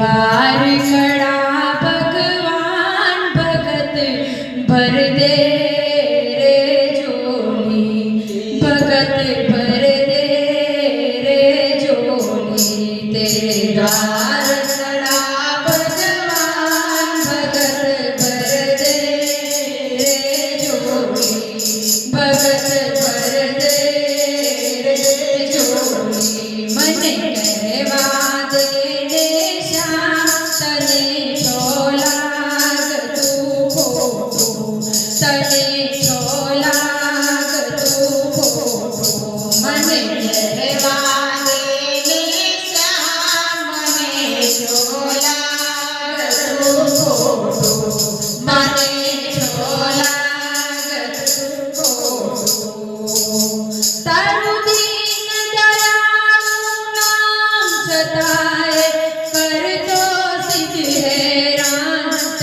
द्वार खड़ा भगवान भगत भर दे रे जोली, भगत भर दे रे जोली। तेरे द्वार खड़ा भगवान भगत भर दे रे जोली, भगत भर दे रे जोली। मने कहवा दे तने छोलाग तू फोटो, तने छोलाग तू फोटो। मने कहवा दे श्याम मने छोलाग तू फोटो, मने छोलाग तू फोटो। तारू दीन दयालु नाम छताए कर दो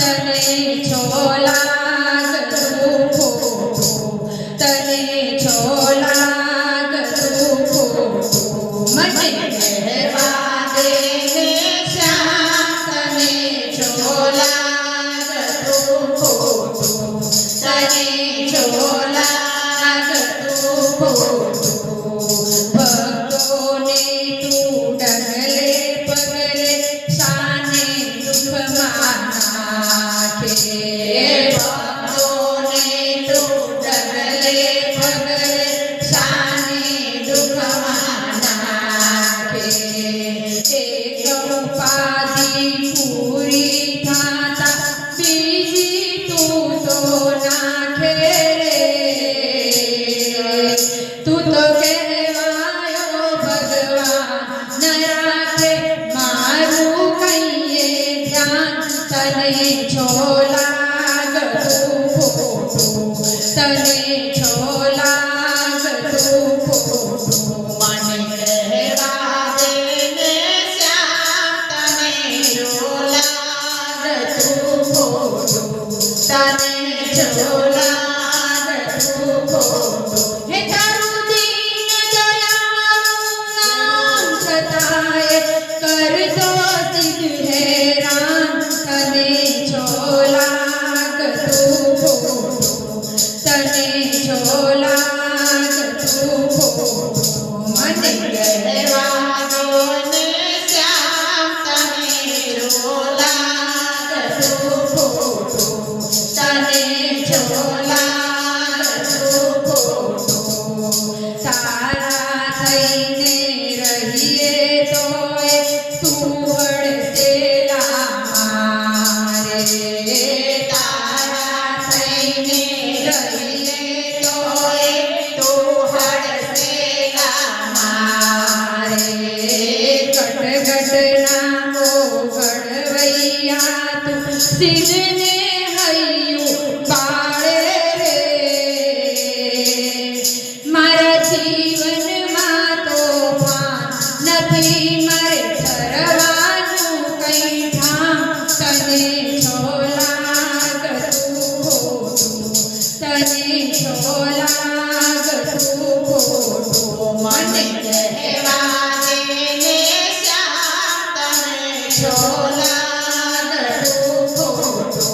तने छोलाग तू फोटो, तने छोलाग तू फोटो। मने कहवा दे श्याम तने छोलाग तू फोटो, तने छोलाग तू फोटो। भक्तों ने तू डगले पगले शाने दुख माना के, भक्तों ने तू डगले पगले शाने दुख माना के। एक उपाधि पूरी थाता बीजी तू तो नाखे रे, तू तो कहवायो भगवान न राखे मारू कहिए ध्यान। तने छोलाग तू फोटो, तने छोलाग तू फोटो। मने कहवा दे श्याम तने छोलाग तू फोटो, तने छोलाग तू फोटो। हे तारू दीन दयालु नाम छताए कर दो सिद्ध हैरान। तने छोलाग तू फोटो, तने छोलाग तू फोटो। मने कहवा दे श्याम तने छोलाग तू फोटो, तने छोलाग तू फोटो। तारा थईने रहिए तोय तू हड़सेला मारे, तारा थईने रहिए तोय तू हड़सेला मारे। कटगट ना ओ गड़वैया तू सिजने हयू पाड़े रे, मारा जीवन માં તોફાન નથી મારે ઠરવાનું કઈ ઠામ। તને છોલાગ તું ફોટો, તને છોલાગ તું ફોટો। મને કહેવા દે શ્યામ તને છોલાગ તું ફોટો,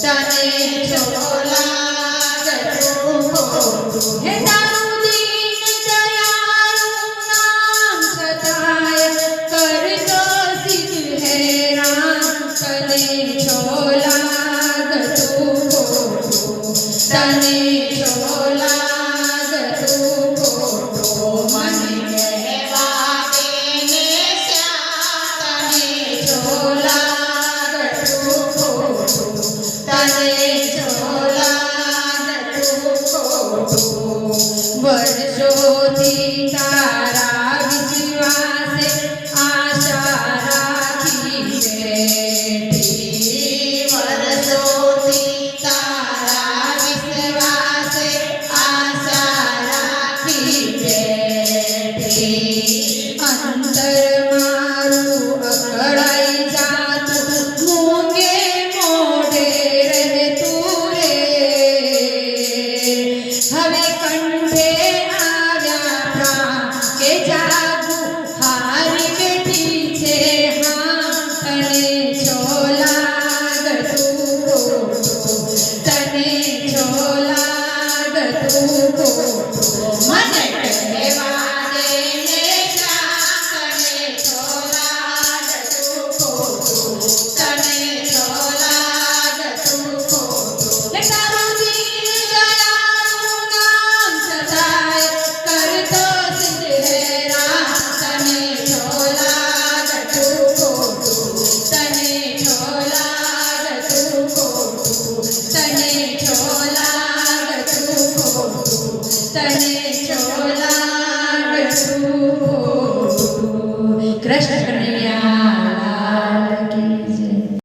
તને છોલાગ તું ફોટો। હે તારું દીન દયાલુ નામ છતાય કર દો સિદ્ધ હેરાન। તને છોલાગ તું ફોટો, તને છોલાગ તું ફોટો। મને કહેવા દે શ્યામ તને છોલાગ તું ફોટો, તને છોલાગ તું ફોટો। વર્ષોથી તારા વિશ્વાસે આશા રાખી બેઠી, વર્ષોથી તારા વિશ્વાસે આશા રાખી બેઠી। અંતર મારું અકળાઈ જાતું મૂંગે મોઢે રહેતું રે, હવે કંઠે આવ્યા પ્રાણ કે જાગું હારી બેઠી છે હા તને બધું ખોટું મને કહેવા દે ને